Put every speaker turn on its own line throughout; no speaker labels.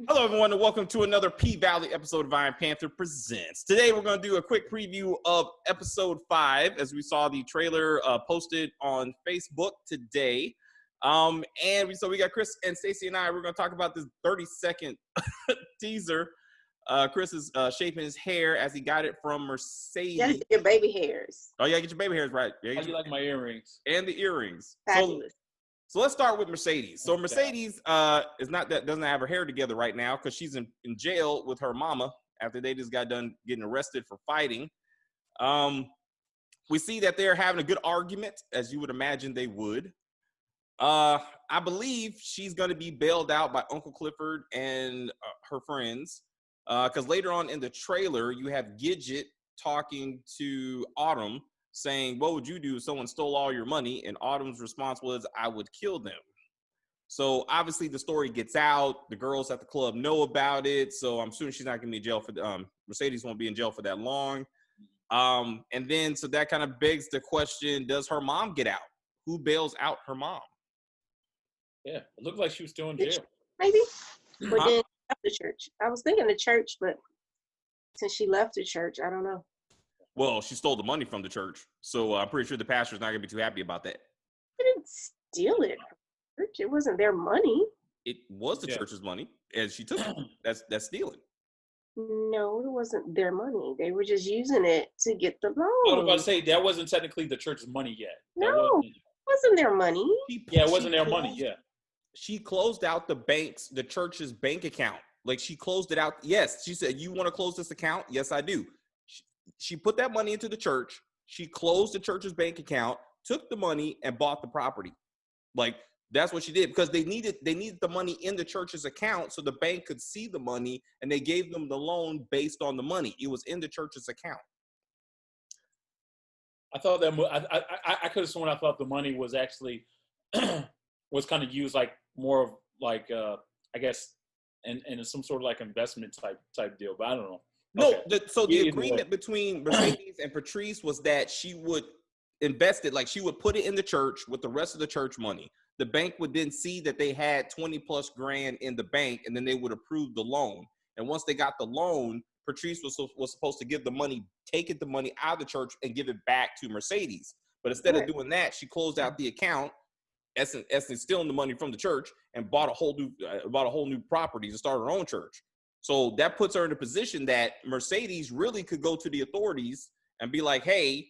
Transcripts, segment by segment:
Hello, everyone, and welcome to another P-Valley episode of Iron Panther Presents. Today, we're going to do a quick preview of episode 5, as we saw the trailer posted on Facebook today. So we got Chris and Stacey and I. We're going to talk about this 30-second teaser. Chris is shaping his hair as he got it from Mercedes.
You gotta get your baby hairs.
Oh, yeah, get your baby hairs right. Yeah,
How do you like my earrings?
And the earrings.
Fabulous.
So let's start with Mercedes. So Mercedes doesn't have her hair together right now because she's in jail with her mama after they just got done getting arrested for fighting. We see that they're having a good argument, as you would imagine they would. I believe she's going to be bailed out by Uncle Clifford and her friends because later on in the trailer, you have Gidget talking to Autumn, saying, what would you do if someone stole all your money? And Autumn's response was, I would kill them. So obviously the story gets out. The girls at the club know about it. So I'm assuming she's not going to be in jail for Mercedes won't be in jail for that long. So that kind of begs the question, does her mom get out? Who bails out her mom?
Yeah, it looked like she was still in jail.
Maybe. But then left the church. I was thinking the church, but since she left the church, I don't know.
Well, she stole the money from the church, so I'm pretty sure the pastor's not going to be too happy about that.
They didn't steal it from the church. It wasn't their money.
It was the church's money, and she took it. That's stealing.
No, it wasn't their money. They were just using it to get the loan.
I was about to say, that wasn't technically the church's money yet.
No, it wasn't their money.
It wasn't their money, yeah.
She closed out the church's bank account. Like, she closed it out. Yes, she said, you want to close this account? Yes, I do. She put that money into the church. She closed the church's bank account, took the money, and bought the property. Like, that's what she did because they needed the money in the church's account so the bank could see the money, and they gave them the loan based on the money. It was in the church's account.
I thought that I could have sworn I thought the money was actually was kind of used like more of like I guess in some sort of like investment type deal, but I don't know.
No,
okay.
The agreement between Mercedes and Patrice was that she would invest it, like she would put it in the church with the rest of the church money. The bank would then see that they had 20 plus grand in the bank, and then they would approve the loan. And once they got the loan, Patrice was supposed to give the money, take the money out of the church and give it back to Mercedes. But instead of doing that, she closed out the account, essence stealing the money from the church, and bought a whole new property to start her own church. So that puts her in a position that Mercedes really could go to the authorities and be like, hey,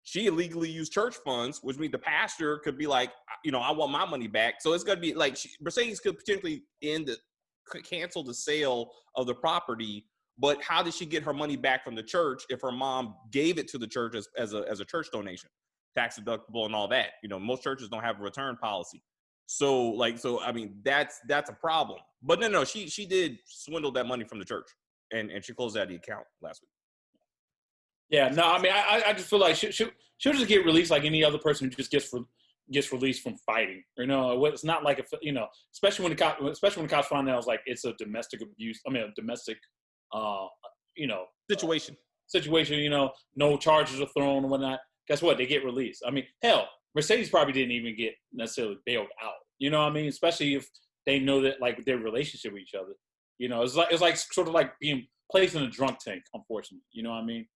she illegally used church funds, which means the pastor could be like, I want my money back. So it's going to be like Mercedes could potentially cancel the sale of the property. But how did she get her money back from the church if her mom gave it to the church as a church donation, tax deductible and all that? Most churches don't have a return policy. So I mean, that's a problem. But no, she did swindle that money from the church, and she closed out the account last week.
Yeah, no, I mean, I just feel like she'll just get released like any other person who just gets released from fighting. It's not like especially when the cops find out it's a domestic abuse. I mean, a domestic,
situation.
No charges are thrown and whatnot. Guess what? They get released. I mean, hell, Mercedes probably didn't even get necessarily bailed out. You know what I mean? Especially if they know that like their relationship with each other. It's like sort of like being placed in a drunk tank, unfortunately. You know what I mean?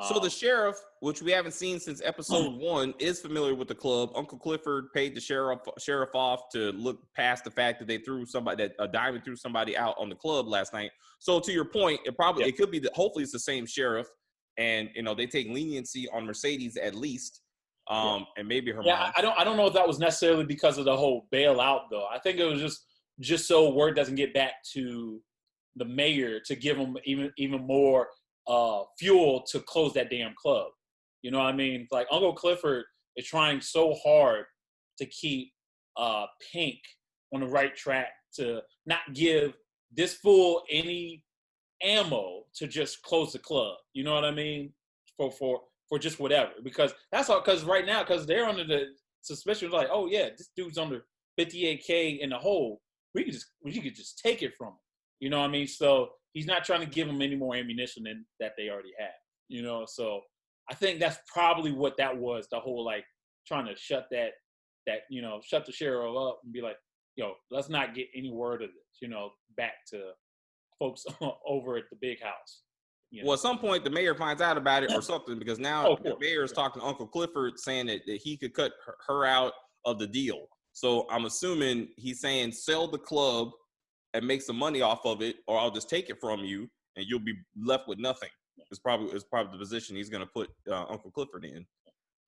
So the sheriff, which we haven't seen since episode 1, is familiar with the club. Uncle Clifford paid the sheriff off to look past the fact that a diamond threw somebody out on the club last night. So to your point, it could be that hopefully it's the same sheriff, and they take leniency on Mercedes at least, and maybe her mom.
I don't know if that was necessarily because of the whole bailout though. I think it was just so word doesn't get back to the mayor to give them even more fuel to close that damn club. You know what I mean? Like Uncle Clifford is trying so hard to keep Pink on the right track to not give this fool any ammo to just close the club. You know what I mean? For just whatever. Because that's all. Because right now, because they're under the suspicion, like, oh yeah, this dude's under 58K in the hole. We could just take it from him. You know what I mean? So he's not trying to give them any more ammunition than that they already have. So I think that's probably what that was, the whole like trying to shut shut the sheriff up and be like, let's not get any word of this, back to folks over at the big house. You know?
Well, at some point, the mayor finds out about it or something, because now the mayor is talking to Uncle Clifford saying that he could cut her out of the deal. So I'm assuming he's saying sell the club and make some money off of it, or I'll just take it from you and you'll be left with nothing. It's probably the position he's going to put Uncle Clifford in.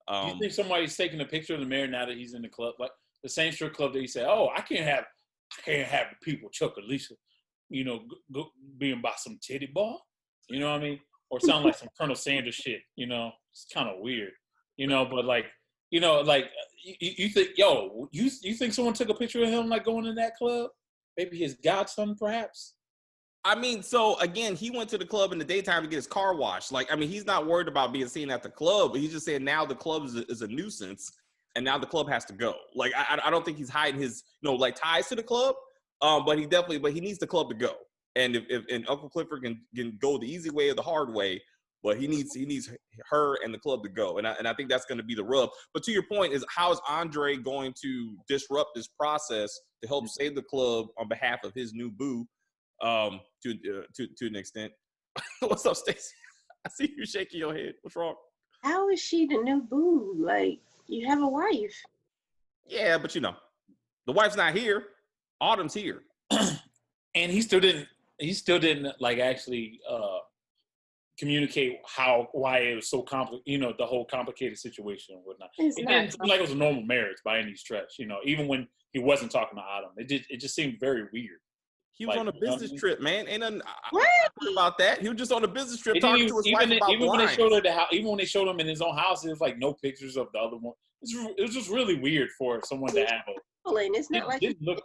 Do you think somebody's taking a picture of the mayor now that he's in the club, like the same strip club that he said, "Oh, I can't have the people Chuck or Lisa, go being by some titty ball," you know what I mean? Or sound like some Colonel Sanders shit, It's kind of weird, But like, you think, you think someone took a picture of him like going in that club? Maybe his godson, perhaps.
I mean, so again, he went to the club in the daytime to get his car washed. Like, I mean, he's not worried about being seen at the club, but he's just saying now the club is a nuisance, and now the club has to go. Like, I don't think he's hiding his, ties to the club, but he needs the club to go. And if Uncle Clifford can go the easy way or the hard way, but he needs her and the club to go. And I think that's going to be the rub. But to your point is, how is Andre going to disrupt this process to help save the club on behalf of his new boo? To an extent. What's up, Stacey? I see you shaking your head. What's wrong?
How is she the new boo? Like, you have a wife.
Yeah, but the wife's not here. Autumn's here.
And he still didn't like actually communicate why it was so complicated, the whole complicated situation and whatnot. It didn't seem like it was a normal marriage by any stretch, even when he wasn't talking to Autumn. It just seemed very weird.
He was on a business trip, man. Ain't nothing about that. He was just on a business trip talking to his wife about
even when
wine.
they showed her even when they showed him in his own house, there was like no pictures of the other one. It was just really weird for someone to have
It's not like
it look,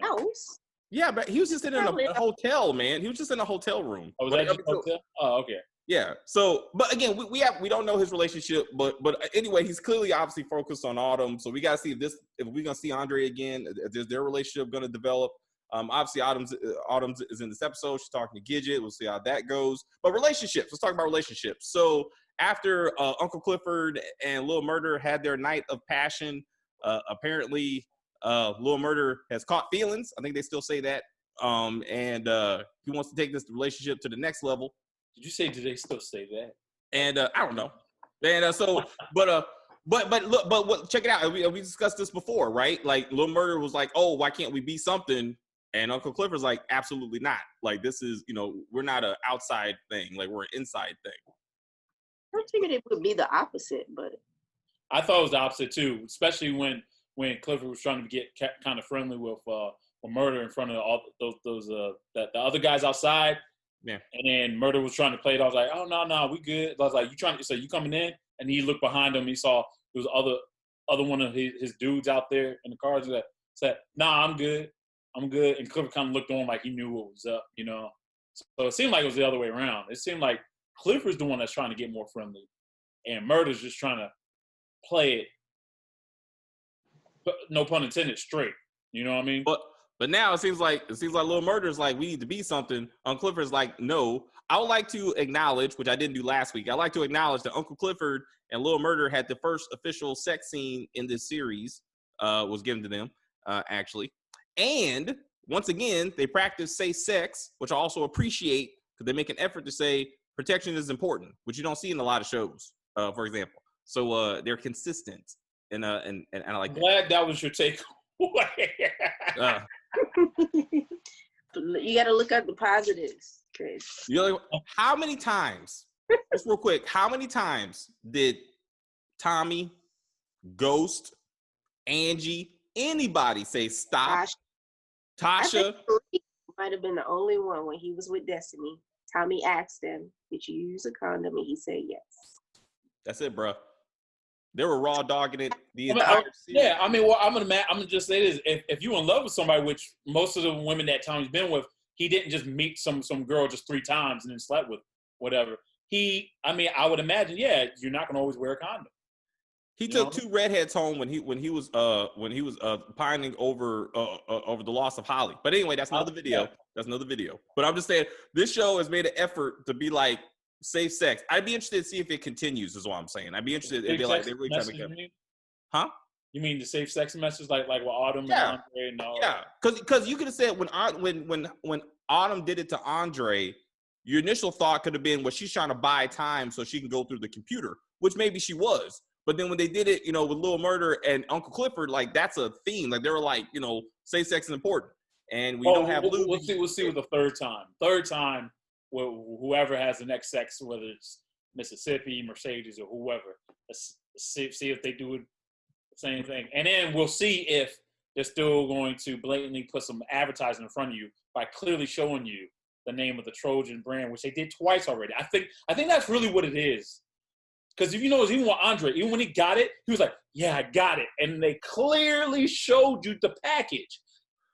house.
Yeah, but he was just in a hotel, man. He was just in a hotel room.
Oh, was that just hotel? Oh, okay.
Yeah. So, but again, we don't know his relationship, but anyway, he's clearly obviously focused on Autumn. So we got to see if we're gonna see Andre again. Is their relationship gonna develop? Obviously, Autumn's is in this episode. She's talking to Gidget. We'll see how that goes. But relationships. Let's talk about relationships. So after Uncle Clifford and Lil Murder had their night of passion, apparently Lil Murder has caught feelings. I think they still say that. And he wants to take this relationship to the next level.
Did you say? Do they still say that?
And I don't know. And but check it out. We discussed this before, right? Like Lil Murder was like, "Oh, why can't we be something?" And Uncle Clifford's like, "Absolutely not. Like this is, we're not an outside thing. Like we're an inside thing."
I figured it would be the opposite, but
I thought it was the opposite too, especially when Clifford was trying to get kind of friendly with Murder in front of all those the other guys outside.
Yeah.
And then Murder was trying to play it. I was like, "Oh no, we good." I was like, you coming in?" And he looked behind him. He saw there was other one of his dudes out there in the cars that said, "Nah, I'm good. I'm good." And Clifford kind of looked on like he knew what was up, So it seemed like it was the other way around. It seemed like Clifford's the one that's trying to get more friendly, and Murder's just trying to play it, no pun intended, straight. You know what I mean?
But now it seems like Lil Murder's like, we need to be something. Uncle Clifford's like, no. I would like to acknowledge, which I didn't do last week. I'd like to acknowledge that Uncle Clifford and Lil Murder had the first official sex scene in this series, was given to them, actually. And once again, they practice safe sex, which I also appreciate because they make an effort to say protection is important, which you don't see in a lot of shows, for example. So they're consistent, and I like.
I'm glad that was your take.
You got to look at the positives, Chris.
How many times, just real quick, how many times did Tommy, Ghost, Angie, anybody say stop? Tasha
might have been the only one when he was with Destiny. Tommy asked him, "Did you use a condom?" And he said yes.
That's it, bro. They were raw dogging it the entire season.
Yeah, I mean, well, I'm gonna just say this: if you're in love with somebody, which most of the women that Tommy's been with, he didn't just meet some girl just 3 times and then slept with whatever. I would imagine, yeah, you're not gonna always wear a condom.
He took 2 redheads home when he was pining over the loss of Holly. But anyway, that's another video.
Yeah.
That's another video. But I'm just saying, this show has made an effort to be like safe sex. I'd be interested to see if it continues. Is what I'm saying. I'd be interested if they're really trying to get. Huh?
You mean the safe sex message, like with Autumn and Andre and all?
Yeah, because you could have said when Autumn did it to Andre, your initial thought could have been, well, she's trying to buy time so she can go through the computer, which maybe she was. But then when they did it, with Lil Murder and Uncle Clifford, like that's a theme. Like they were like, safe sex is important, and we don't have lube.
We'll see with the third time. Third time, whoever has the next sex, whether it's Mississippi, Mercedes, or whoever, let's see if they do it the same thing, and then we'll see if they're still going to blatantly put some advertising in front of you by clearly showing you the name of the Trojan brand, which they did twice already. I think that's really what it is. Because if you notice, even with Andre, even when he got it, he was like, yeah, I got it. And they clearly showed you the package.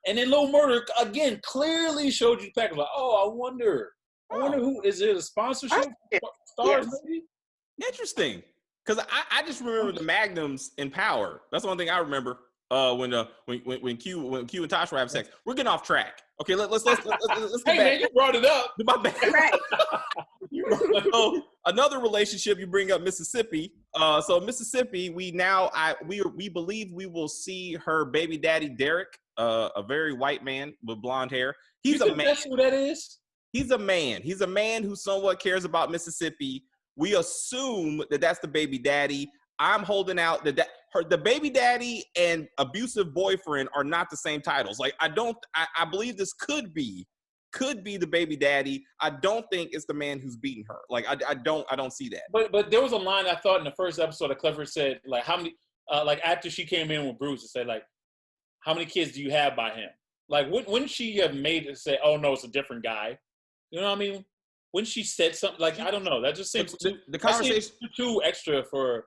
And then Lil Murder, again, clearly showed you the package. Like, I wonder who, is it a sponsorship? STARZ, maybe?
Interesting. Because I just remember the Magnums in Power. That's the one thing I remember when Q and Tosh were having sex. We're getting off track. Okay, let's get
hey,
back.
Man, you brought it up.
My bad. So another relationship you bring up, Mississippi. So Mississippi, we believe we will see her baby daddy Derek, a very white man with blonde hair. He's a man.
That's who that is.
He's a man. He's a man who somewhat cares about Mississippi. We assume that that's the baby daddy. I'm holding out the baby daddy and abusive boyfriend are not the same titles. Like I believe this could be the baby daddy. I don't think it's the man who's beating her. Like I don't see that.
But there was a line I thought in the first episode that Clifford said, like how many like after she came in with Bruce, it said like, how many kids do you have by him? Like wouldn't she have made it say, oh no, it's a different guy? You know what I mean? When she said something like, I don't know, that just seems
the conversation
too extra for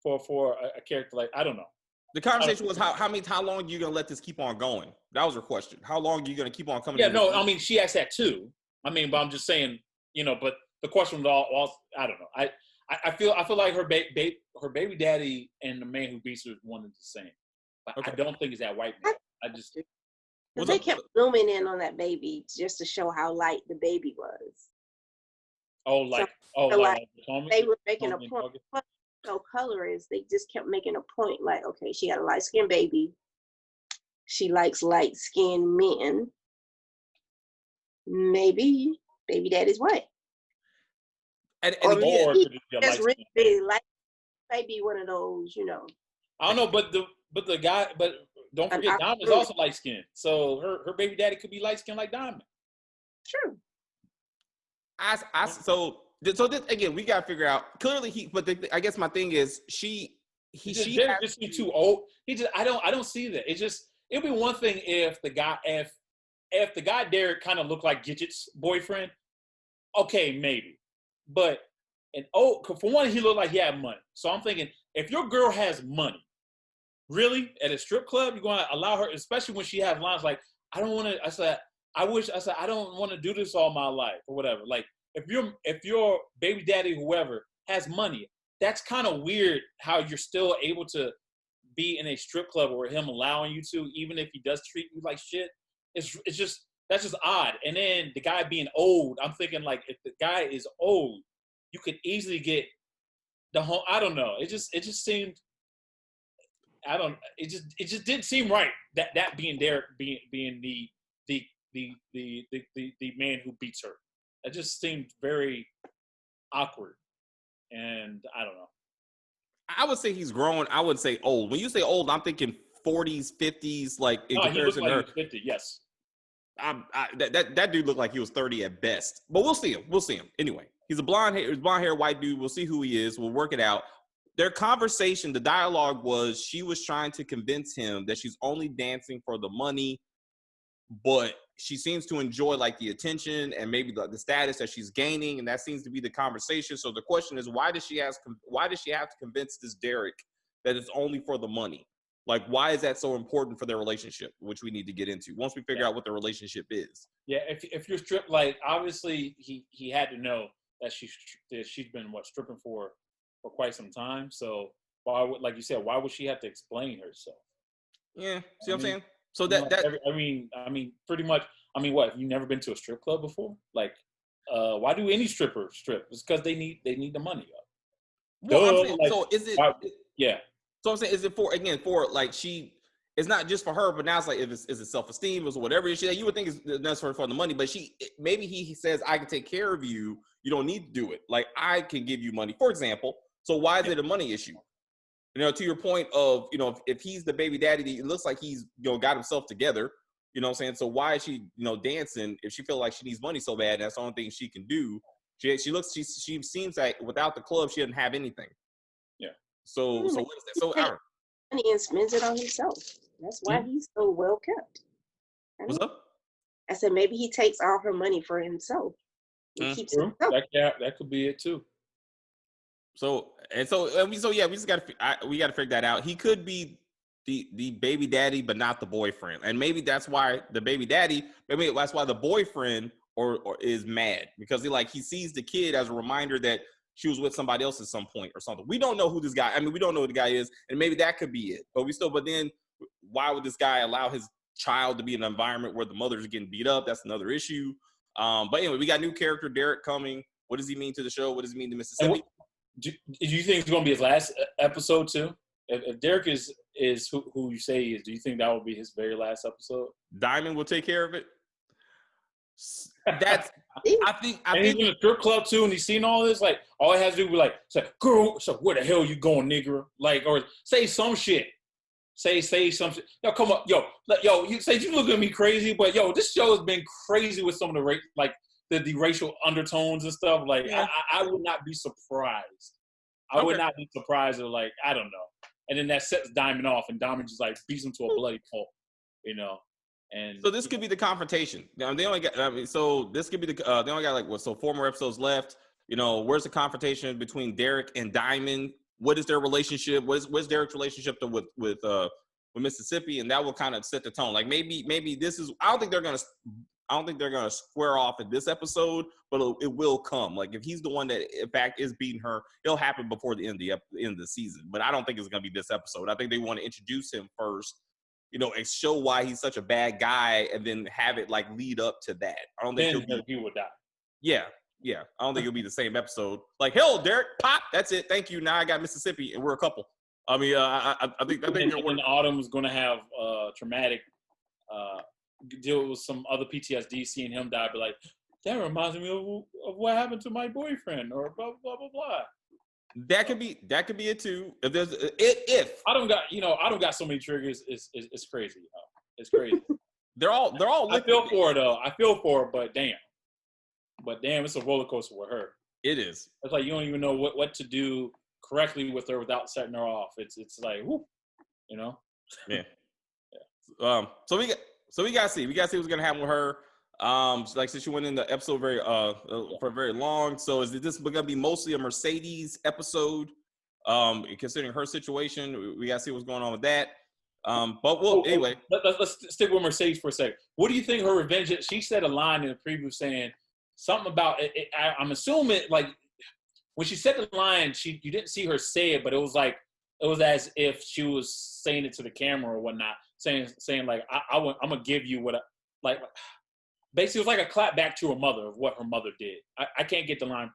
a character. Like I don't know.
The conversation was how long are you gonna let this keep on going? That was her question. How long are you gonna keep on coming?
Yeah, no, I mean she asked that too. I mean, but I'm just saying, but the question was all I don't know. I feel like her baby daddy and the man who beats her is one and the same. Okay. I don't think it's that white man. I just
because they kept zooming in on that baby just to show how light the baby was. They were making a point. So color is they just kept making a point like, okay, she got a light-skinned baby. She likes light-skinned men. Maybe baby daddy's white.
And
he just really like maybe one of those,
I don't know, but the guy, but don't forget, Diamond is also light-skinned. So her baby daddy could be light-skinned like Diamond.
True.
So this, again, we gotta figure out. Clearly, I guess my thing is she
just seems too old. I don't see that. It'd be one thing if the guy Derek kind of looked like Gidget's boyfriend. Okay, maybe, but for one, he looked like he had money. So I'm thinking, if your girl has money, really at a strip club, you're going to allow her, especially when she has lines like, I don't want to. I don't want to do this all my life or whatever. Like. If your baby daddy, whoever, has money, that's kind of weird how you're still able to be in a strip club or him allowing you to, even if he does treat you like shit. That's just odd. And then the guy being old, I'm thinking like if the guy is old, you could easily get the whole. I don't know. It just seemed. It just didn't seem right that being Derek being the man who beats her. It just seemed very awkward, and I don't know.
I would say he's grown. I would say old. When you say old, I'm thinking 40s, 50s, like in comparison to her.
50, yes.
That dude looked like he was 30 at best, but we'll see him. Anyway, he's a blonde hair white dude. We'll see who he is. We'll work it out. Their conversation, the dialogue was she was trying to convince him that she's only dancing for the money, but she seems to enjoy like the attention and maybe the status that she's gaining, and that seems to be the conversation. So the question is, why does she have to convince this Derek that it's only for the money? Like, why is that so important for their relationship, which we need to get into once we figure out what the relationship is?
Yeah, if you're stripped, like obviously he had to know that she's been stripping for quite some time. So why would, like you said, why would she have to explain herself?
Yeah, see what I'm saying?
So I mean, pretty much. I mean, what? Have you never been to a strip club before? Like, why do any stripper strip? It's because they need the money up.
Well, I'm saying, so is it?
Yeah.
So I'm saying, is it for like she? it's not just for her, but now it's like, is it self-esteem or whatever issue that you would think is necessary for the money, but maybe he says, I can take care of you. You don't need to do it. Like, I can give you money, for example. So why is it a money issue? You know, to your point of, you know, if he's the baby daddy, it looks like he's, you know, got himself together, you know what I'm saying? So why is she, you know, dancing if she feels like she needs money so bad and that's the only thing she can do? She seems like without the club, she doesn't have anything.
Yeah.
So what is that? So I don't know.
Money and spends it on himself. That's why he's so well kept.
What's up?
I said maybe he takes all her money for himself. He keeps it himself.
That could be it too.
So yeah, we got to figure that out. He could be the baby daddy, but not the boyfriend, and maybe that's why the baby daddy. Maybe that's why the boyfriend or is mad because he sees the kid as a reminder that she was with somebody else at some point or something. We don't know who this guy. I mean, we don't know who the guy is, and maybe that could be it. But then, why would this guy allow his child to be in an environment where the mother's getting beat up? That's another issue. But anyway, we got new character Derek coming. What does he mean to the show? What does he mean to Mississippi?
Do you think it's going to be his last episode too? If Derek is who you say he is, do you think that will be his very last episode?
Diamond will take care of it. I think
he's in a strip club too, and he's seen all this. Like, all he has to do is say, "Girl, so where the hell you going, nigga?" Like, or say some shit. Say some shit. Yo, come on, yo. You say you look at me crazy, but yo, this show has been crazy with some of the racial undertones and stuff. Like, yeah. I would not be surprised. I would not be surprised. Or I don't know. And then that sets Diamond off, and Diamond just beats him to a bloody pulp, you know. And
so this could be the confrontation. Now they only got. So this could be they only got 4 more episodes left. You know, where's the confrontation between Derek and Diamond? What is their relationship? What's Derek's relationship with Mississippi? And that will kind of set the tone. Like maybe this is. I don't think they're gonna square off in this episode, but it will come. Like if he's the one that in fact is beating her, it'll happen before the end of the season. But I don't think it's gonna be this episode. I think they want to introduce him first. You know, and show why he's such a bad guy, and then have it lead up to that. I don't think
he would die.
Yeah. I don't think it'll be the same episode. Hell, Derek, pop. That's it. Thank you. Now I got Mississippi, and we're a couple. I mean, I think.
And Autumn is going to have traumatic deal with some other PTSD, seeing him die. But that reminds me of what happened to my boyfriend, or blah blah blah blah.
That could be it too. If
I don't got so many triggers. It's crazy. It's crazy.
they're all.
I feel for her though. I feel for her, but damn, it's a roller coaster with her.
It is.
It's you don't even know what to do correctly with her without setting her off. It's whoop, you know.
Yeah. Yeah. So we gotta see. We gotta see what's gonna happen with her. Since she went in the episode for very long. So is this going to be mostly a Mercedes episode? Considering her situation, we got to see what's going on with that. Anyway.
Let's stick with Mercedes for a second. What do you think her revenge is? She said a line in the preview saying something about it. I'm assuming when she said the line, you didn't see her say it, but it was as if she was saying it to the camera or whatnot, saying I'm gonna give you what basically, it was a clap back to her mother of what her mother did. I can't get the line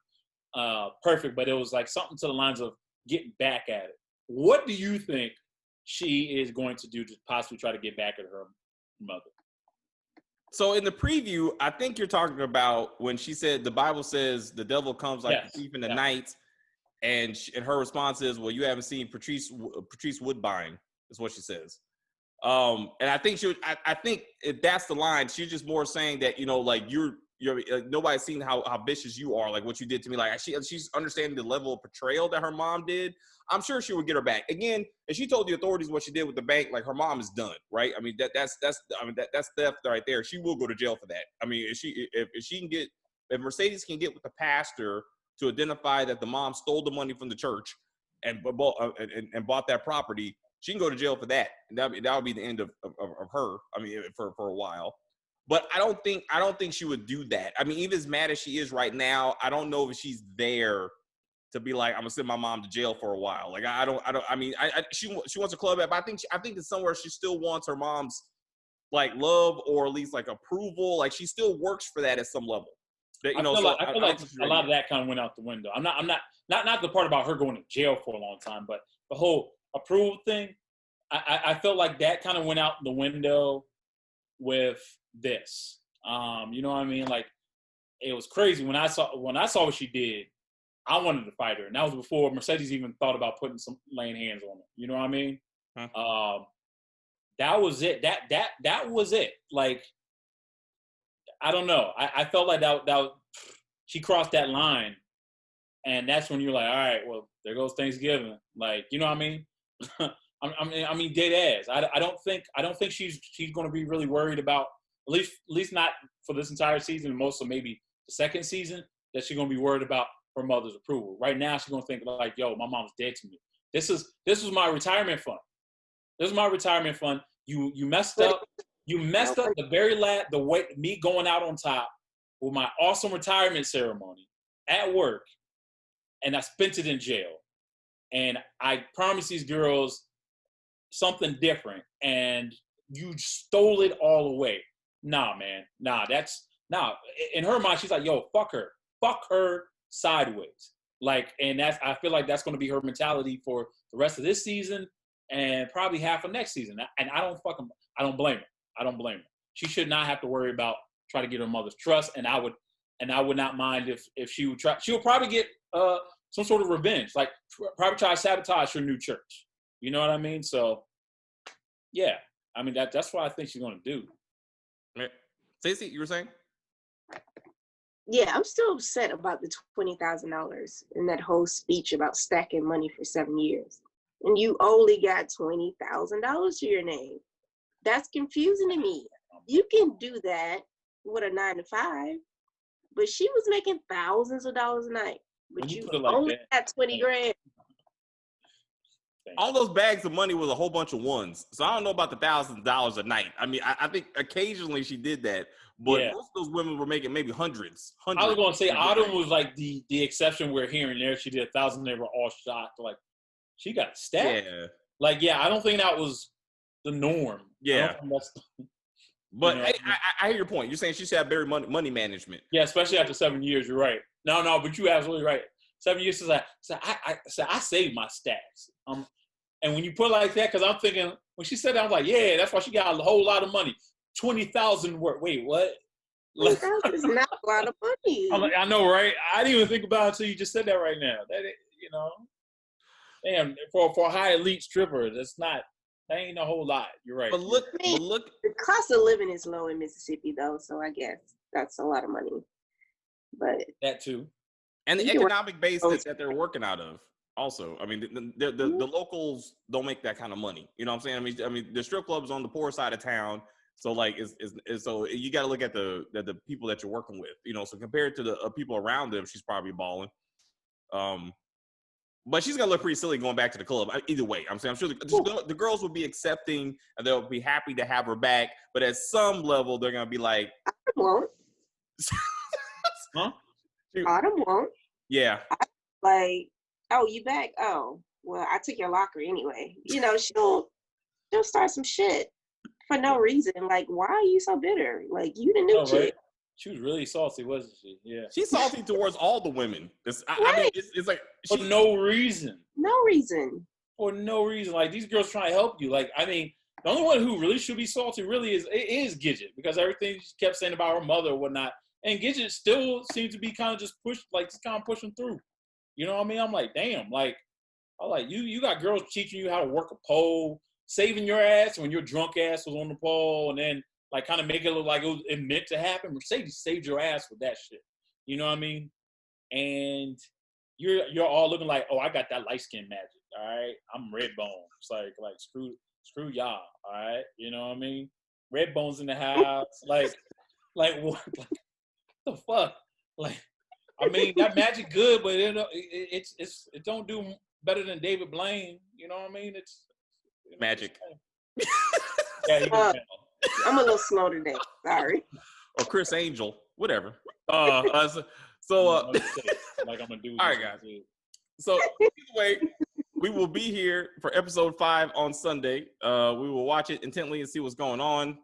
perfect, but it was something to the lines of getting back at it. What do you think she is going to do to possibly try to get back at her mother?
So in the preview, I think you're talking about when she said the Bible says the devil comes a thief in the night, and her response is, "Well, you haven't seen Patrice Woodbine," is what she says. And I think I think if that's the line, she's just more saying that, you're nobody's seen how vicious you are, what you did to me. She's understanding the level of betrayal that her mom did. I'm sure she would get her back. Again, if she told the authorities what she did with the bank, her mom is done, right? I mean, that's theft right there. She will go to jail for that. I mean, if Mercedes can get with the pastor to identify that the mom stole the money from the church and bought that property, she can go to jail for that. And that would be the end of her. I mean, for a while. But I don't think she would do that. I mean, even as mad as she is right now, I don't know if she's there to be I'm gonna send my mom to jail for a while. She wants a club, but I think that somewhere she still wants her mom's love, or at least approval. She still works for that at some level. I feel
like a lot of that kind of went out the window. I'm not the part about her going to jail for a long time, but the whole approval thing. I felt like that kind of went out the window with this. You know what I mean? Like, it was crazy when I saw what she did. I wanted to fight her, and that was before Mercedes even thought about laying hands on her. You know what I mean? Huh. That was it. That was it. Like, I don't know. I felt like that she crossed that line, and that's when you're like, all right, well, there goes Thanksgiving. Like, you know what I mean? I mean, dead ass. I don't think she's going to be really worried about, at least not for this entire season, and most of maybe the second season, that she's going to be worried about her mother's approval. Right now, she's going to think like, yo, my mom's dead to me. This was my retirement fund. This is my retirement fund. You messed up. You messed up the way me going out on top with my awesome retirement ceremony at work, and I spent it in jail. And I promised these girls something different, and you stole it all away. Nah, man. Nah. In her mind, she's like, yo, fuck her sideways. Like, and I feel like that's going to be her mentality for the rest of this season and probably half of next season. And I don't blame her. She should not have to worry about trying to get her mother's trust. And I would not mind if she would try. She would probably get some sort of revenge, like probably try to sabotage her new church. You know what I mean? So, yeah. I mean, that's what I think she's going to do.
Stacey, you were saying?
Yeah, I'm still upset about the $20,000 in that whole speech about stacking money for 7 years. And you only got $20,000 to your name. That's confusing to me. You can do that with a 9-to-5, but she was making thousands of dollars a night. But you only got 20 grand.
All those bags of money was a whole bunch of ones. So I don't know about the $1,000 a night. I mean, I think occasionally she did that, but most of those women were making maybe hundreds.
I was going to say Autumn was like the exception we're hearing there. She did 1,000. They were all shocked. Like, she got stacked. Yeah. Like, yeah, I don't think that was the norm.
Yeah. But I hear your point. You're saying she should have better money management.
Yeah, especially after 7 years. You're right. No, but you're absolutely right. 7 years since I saved my stacks. And when you put it like that, because I'm thinking, when she said that, I was like, yeah, that's why she got a whole lot of money. 20,000 worth. Wait, what?
20,000 is not a lot of money.
I'm like, I know, right? I didn't even think about it until you just said that right now. That, damn, for a high elite stripper, that ain't a whole lot. You're right.
But look,
the cost of living is low in Mississippi, though, so I guess that's a lot of money. But
that too,
and the economic base that they're working out of. Also, I mean, the locals don't make that kind of money. You know what I'm saying? I mean, the strip club's on the poor side of town, so like, so you got to look at the people that you're working with. You know, so compared to the people around them, she's probably balling. But she's gonna look pretty silly going back to the club. Either way, I'm sure the girls will be accepting and they'll be happy to have her back. But at some level, they're gonna be like,
I won't.
Huh?
Autumn won't.
Yeah.
Like, oh, you back? Oh, well, I took your locker anyway. You know, she'll start some shit for no reason. Like, why are you so bitter? Like, you the new chick. Right?
She was really salty, wasn't she? Yeah.
She's salty towards all the women. I mean, it's like
for no reason.
No reason.
For no reason. Like, these girls trying to help you. Like, I mean, the only one who really should be salty really is Gidget, because everything she kept saying about her mother or whatnot. And Gidget still seems to be kind of just pushing through. You know what I mean? I'm like, damn. Like, you got girls teaching you how to work a pole, saving your ass when your drunk ass was on the pole, and then like kind of make it look like it meant to happen. Mercedes saved your ass with that shit. You know what I mean? And you're all looking like, oh, I got that light skin magic. All right, I'm red bone. It's like screw y'all. All right, you know what I mean? Red bones in the house. like what? Like, the fuck? Like, I mean, that magic good, but it don't do better than David Blaine. You know what I mean? It's
magic.
Yeah,
I'm a little slow today. Sorry.
Or Chris Angel, whatever.
Like I'm gonna do.
All right, guys. So anyway, we will be here for episode 5 on Sunday. We will watch it intently and see what's going on.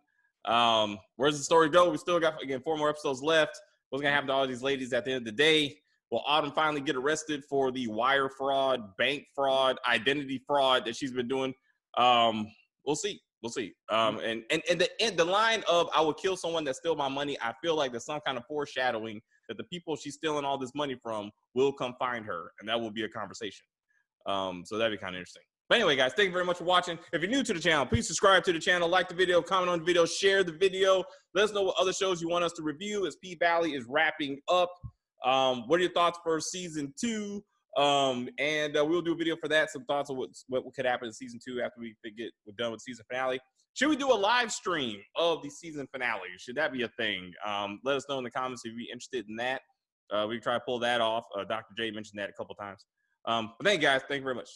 Where's the story go? We still got, again, 4 more episodes left. What's gonna happen to all these ladies at the end of the day? Will Autumn finally get arrested for the wire fraud, bank fraud, identity fraud that she's been doing We'll see. We'll see. And the line of "I would kill someone that steal my money," I feel like there's some kind of foreshadowing that the people she's stealing all this money from will come find her, and that will be a conversation. So that'd be kind of interesting. But anyway, guys, thank you very much for watching. If you're new to the channel, please subscribe to the channel, like the video, comment on the video, share the video. Let us know what other shows you want us to review as P-Valley is wrapping up. What are your thoughts for season 2? And we'll do a video for that. Some thoughts of what could happen in season 2 after we're done with season finale. Should we do a live stream of the season finale? Should that be a thing? Let us know in the comments if you're interested in that. We can try to pull that off. Dr. J mentioned that a couple times. But thank you guys. Thank you very much.